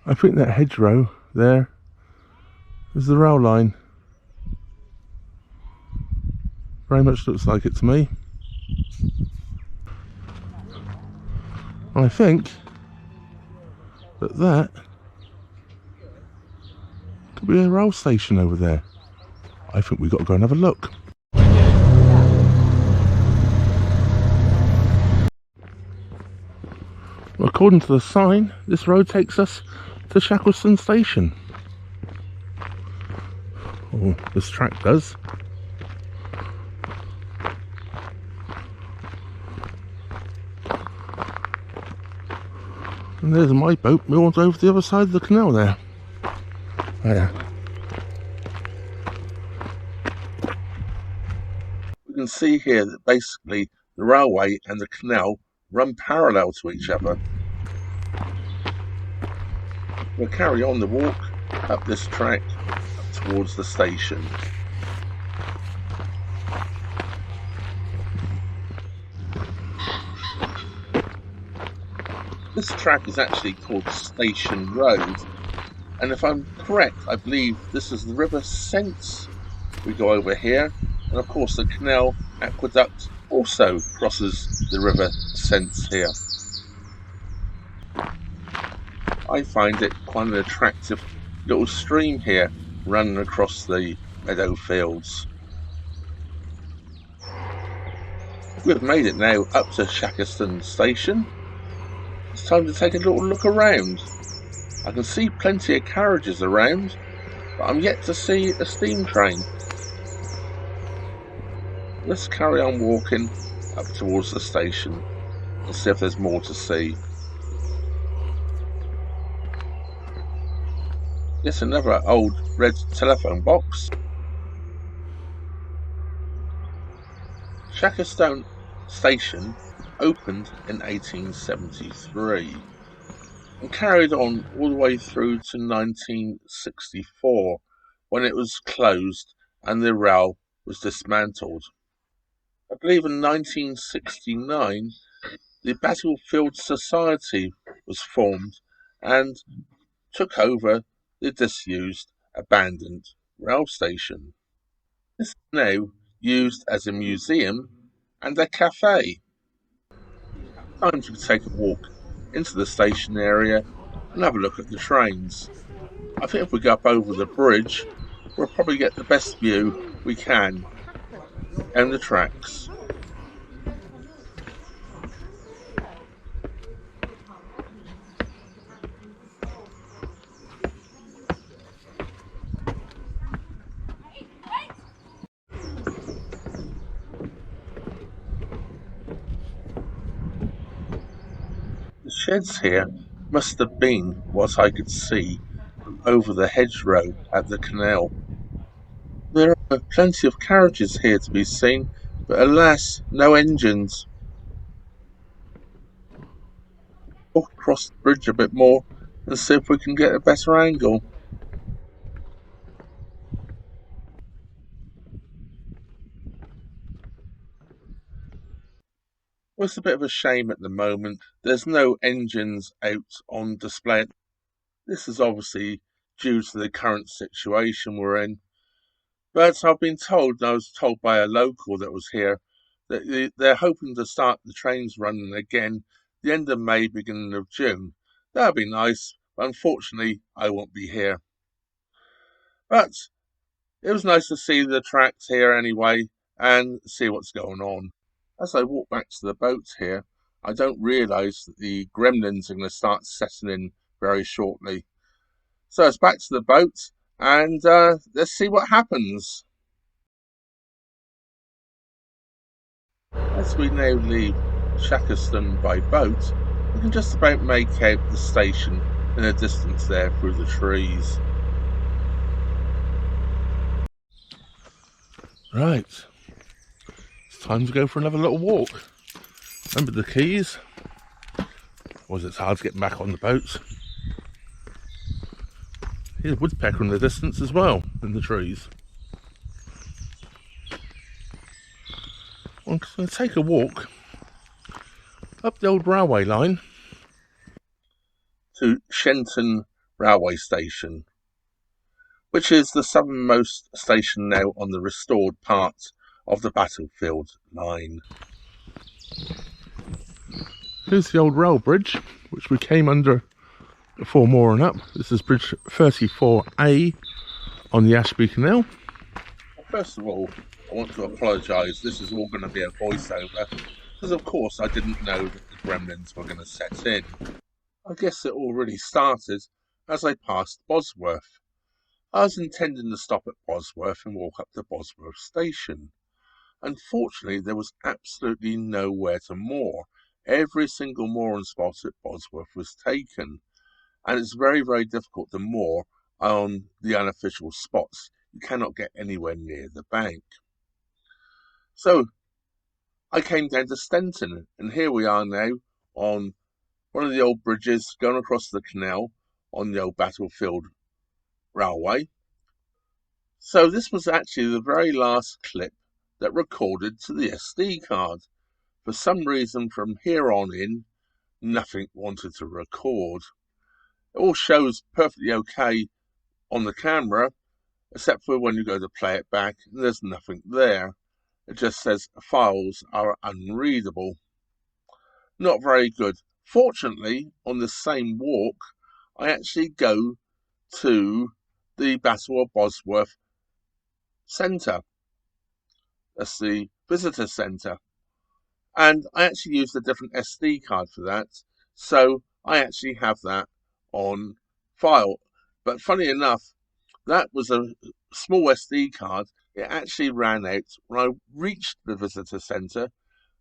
I think that hedgerow there is the rail line. Very much looks like it to me. I think that could be a rail station over there. I think we've got to go and have a look. Well, according to the sign, this road takes us to Shackleston station. Or this track does. And there's my boat moored over the other side of the canal there. Oh, yeah. We can see here that basically the railway and the canal run parallel to each other. We'll carry on the walk up this track up towards the station. This track is actually called Station Road, and if I'm correct, I believe this is the River Sent. We go over here, and of course the canal aqueduct also crosses the River Sent here. I find it quite an attractive little stream here running across the meadow fields. We've made it now up to Shackestone station. It's time to take a little look around. I can see plenty of carriages around, but I'm yet to see a steam train. Let's carry on walking up towards the station and see if there's more to see. Yes, another old red telephone box. Shackestone station opened in 1873 and carried on all the way through to 1964 when it was closed and the rail was dismantled. I believe in 1969 the Battlefield Society was formed and took over the disused, abandoned rail station. This is now used as a museum and a cafe. Time to take a walk into the station area and have a look at the trains. I think if we go up over the bridge, we'll probably get the best view we can and the tracks. The sheds here must have been what I could see over the hedgerow at the canal. There are plenty of carriages here to be seen, but alas, no engines. Walk across the bridge a bit more and see if we can get a better angle. Well, it's a bit of a shame at the moment. There's no engines out on display. This is obviously due to the current situation we're in. But I've been told, and I was told by a local that was here, that they're hoping to start the trains running again the end of May, beginning of June. That'd be nice, but unfortunately I won't be here. But it was nice to see the tracks here anyway and see what's going on. As I walk back to the boat here, I don't realise that the gremlins are going to start setting in very shortly. So it's back to the boat and let's see what happens. As we now leave Shackeston by boat, we can just about make out the station in the distance there through the trees. Right, it's time to go for another little walk. Remember the keys? Was it's hard to get back on the boat. Here's a woodpecker in the distance as well, in the trees. I'm going to take a walk up the old railway line to Shenton railway station, which is the southernmost station now on the restored part of the Battlefield line. Here's the old rail bridge, which we came under before mooring up. This is bridge 34A on the Ashby Canal. First of all, I want to apologise. This is all going to be a voiceover, because of course I didn't know that the gremlins were going to set in. I guess it already started as I passed Bosworth. I was intending to stop at Bosworth and walk up to Bosworth station. Unfortunately, there was absolutely nowhere to moor. Every single mooring spot at Bosworth was taken, and it's very, very difficult to moor on the unofficial spots. You cannot get anywhere near the bank. So I came down to Stenton, and here we are now on one of the old bridges going across the canal on the old Battlefield Railway. So this was actually the very last clip that recorded to the SD card. For some reason, from here on in, nothing wanted to record. It all shows perfectly okay on the camera, except for when you go to play it back, and there's nothing there. It just says files are unreadable. Not very good. Fortunately, on the same walk, I actually go to the Battle of Bosworth Centre. That's the visitor centre. And I actually used a different SD card for that. So I actually have that on file. But funny enough, that was a small SD card. It actually ran out when I reached the visitor centre.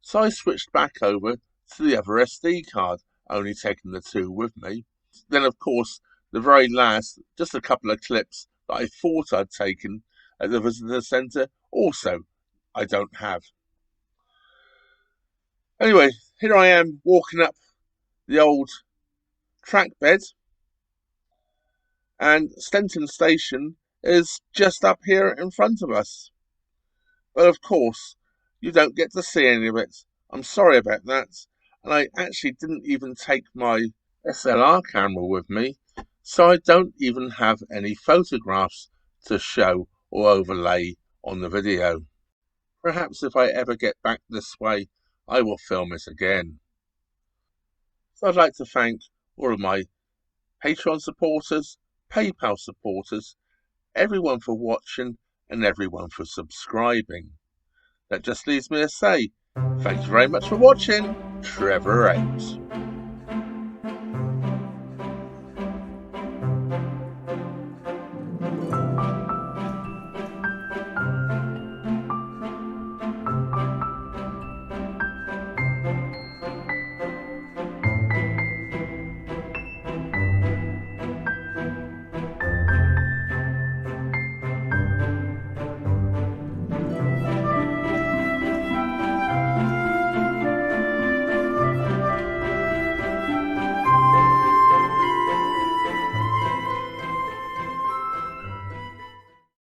So I switched back over to the other SD card, only taking the two with me. Then, of course, the very last, just a couple of clips that I thought I'd taken at the visitor centre, also I don't have. Anyway, here I am walking up the old track bed, and Stenton station is just up here in front of us. But of course, you don't get to see any of it. I'm sorry about that. And I actually didn't even take my SLR camera with me, so I don't even have any photographs to show or overlay on the video. Perhaps if I ever get back this way, I will film it again. So I'd like to thank all of my Patreon supporters, PayPal supporters, everyone for watching and everyone for subscribing. That just leaves me to say, thank you very much for watching. Trevor out.